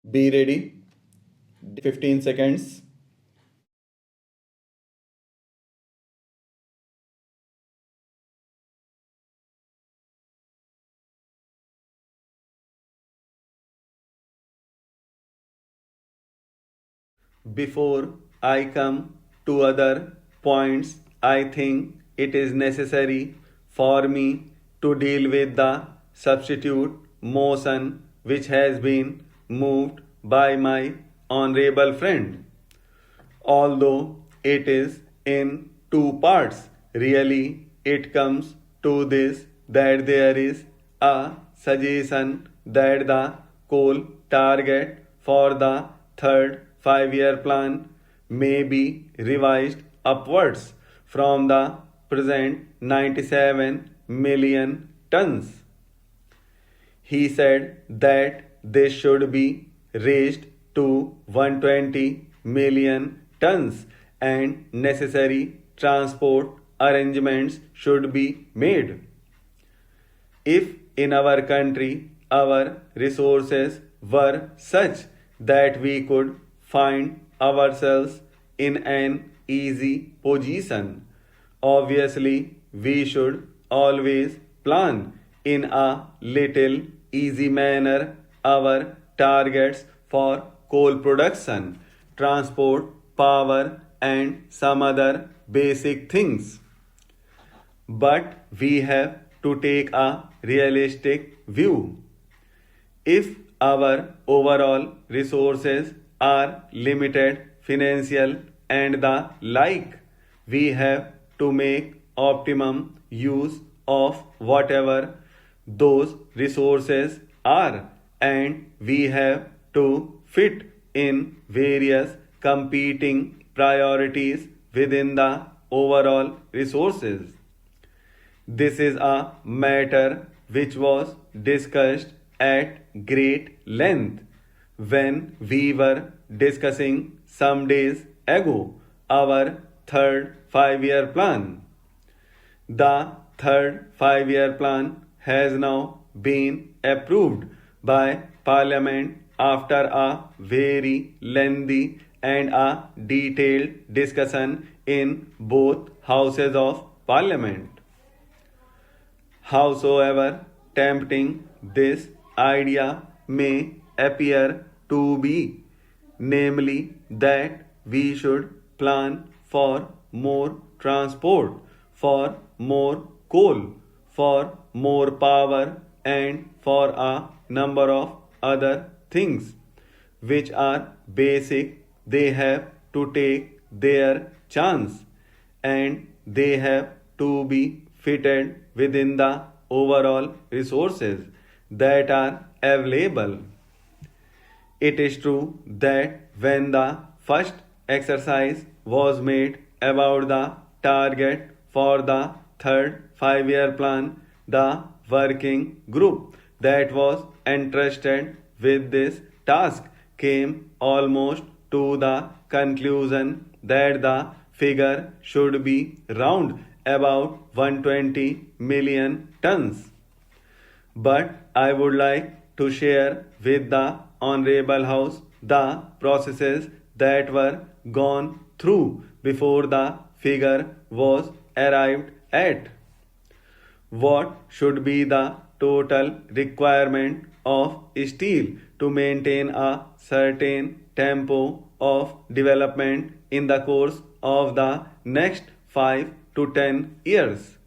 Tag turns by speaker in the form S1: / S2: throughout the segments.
S1: Be ready. 15 seconds. Before I come to other points, I think it is necessary for me to deal with the substitute motion which has been moved by my honorable friend. Although it is in two parts, really it comes to this that there is a suggestion that the coal target for the third 5 year plan may be revised upwards from the present 97 million tons. He said that this should be raised to 120 million tons and necessary transport arrangements should be made. If in our country our resources were such that we could find ourselves in an easy position, obviously we should always plan in a little easy manner our targets for coal production, transport, power, and some other basic things. But we have to take a realistic view. If our overall resources are limited, financial, and the like, we have to make optimum use of whatever those resources are, and we have to fit in various competing priorities within the overall resources. This is a matter which was discussed at great length when we were discussing some days ago our third 5 year plan. The third 5 year plan has now been approved by Parliament after a very lengthy and a detailed discussion in both houses of Parliament. Howsoever tempting this idea may appear to be, namely that we should plan for more transport, for more coal, for more power, and for a number of other things which are basic, they have to take their chance and they have to be fitted within the overall resources that are available. It is true that when the first exercise was made about the target for the third 5 year plan, the working group that was entrusted with this task came almost to the conclusion that the figure should be round about 120 million tons. But I would like to share with the Honorable House the processes that were gone through before the figure was arrived at. What should be the total requirement of steel to maintain a certain tempo of development in the course of the next 5 to 10 years?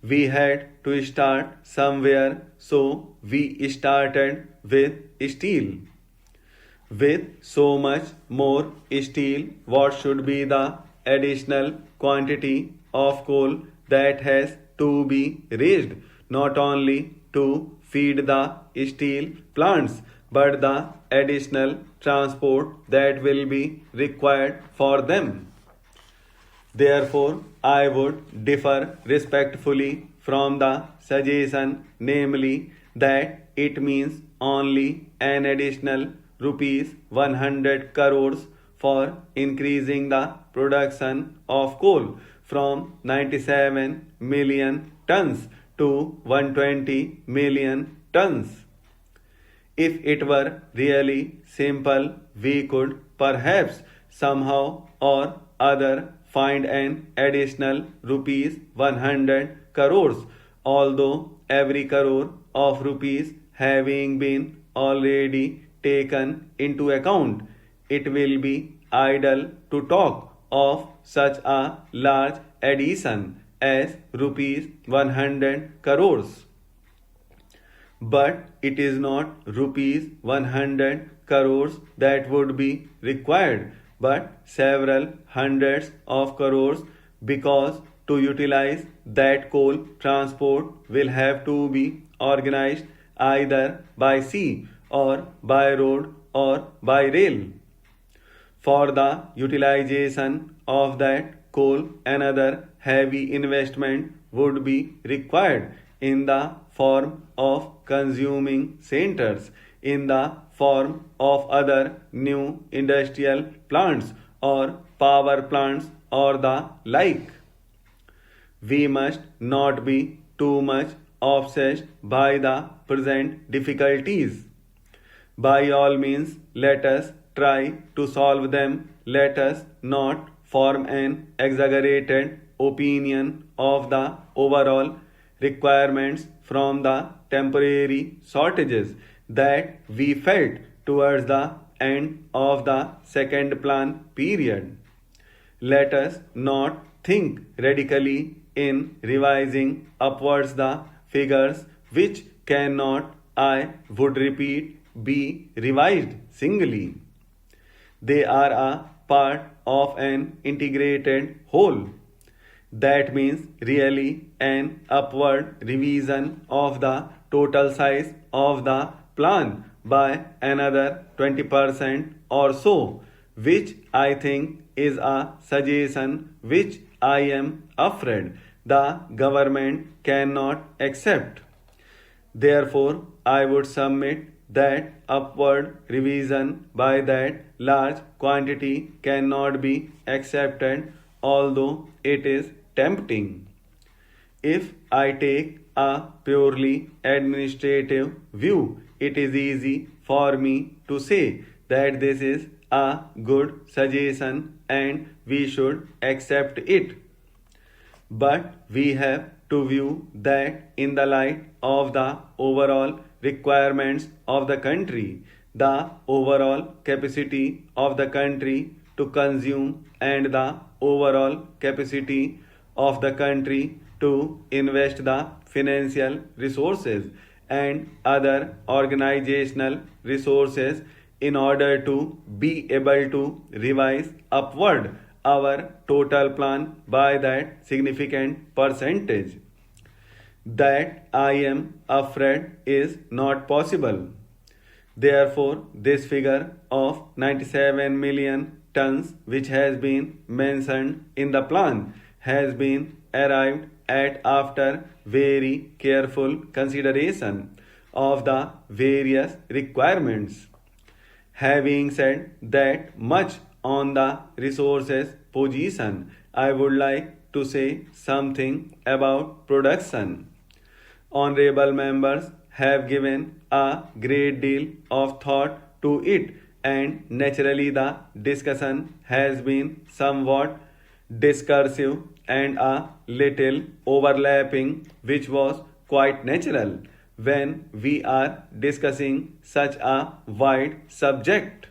S1: We had to start somewhere, so we started with steel. With so much more steel, what should be the additional quantity of coal that has to be raised, not only to feed the steel plants, but the additional transport that will be required for them? Therefore, I would differ respectfully from the suggestion, namely that it means only an additional rupees 100 crores for increasing the production of coal from 97 million tons to 120 million tons. If it were really simple, we could perhaps somehow or other find an additional rupees 100 crores, although every crore of rupees having been already taken into account, it will be idle to talk of such a large addition as rupees 100 crores. But it is not rupees 100 crores that would be required, but several hundreds of crores, because to utilize that coal transport will have to be organized either by sea or by road or by rail. For the utilization of that coal, another heavy investment would be required in the form of consuming centers, in the form of other new industrial plants or power plants or the like. We must not be too much obsessed by the present difficulties. By all means, let us try to solve them. Let us not form an exaggerated opinion of the overall requirements from the temporary shortages that we felt towards the end of the second plan period. Let us not think radically in revising upwards the figures which cannot, I would repeat, be revised singly. They are a part of an integrated whole. That means really an upward revision of the total size of the plan by another 20% or so, which I think is a suggestion which I am afraid the government cannot accept. Therefore, I would submit that upward revision by that large quantity cannot be accepted, although it is tempting. If I take a purely administrative view, it is easy for me to say that this is a good suggestion and we should accept it. But we have to view that in the light of the overall requirements of the country, the overall capacity of the country to consume, and the overall capacity of the country to invest the financial resources and other organizational resources in order to be able to revise upward our total plan by that significant percentage. That I am afraid is not possible. Therefore, this figure of 97 million tons, which has been mentioned in the plan, has been arrived at after very careful consideration of the various requirements. Having said that much on the resources position, I would like to say something about production. Honorable members have given a great deal of thought to it, and naturally the discussion has been somewhat discursive and a little overlapping, which was quite natural when we are discussing such a wide subject.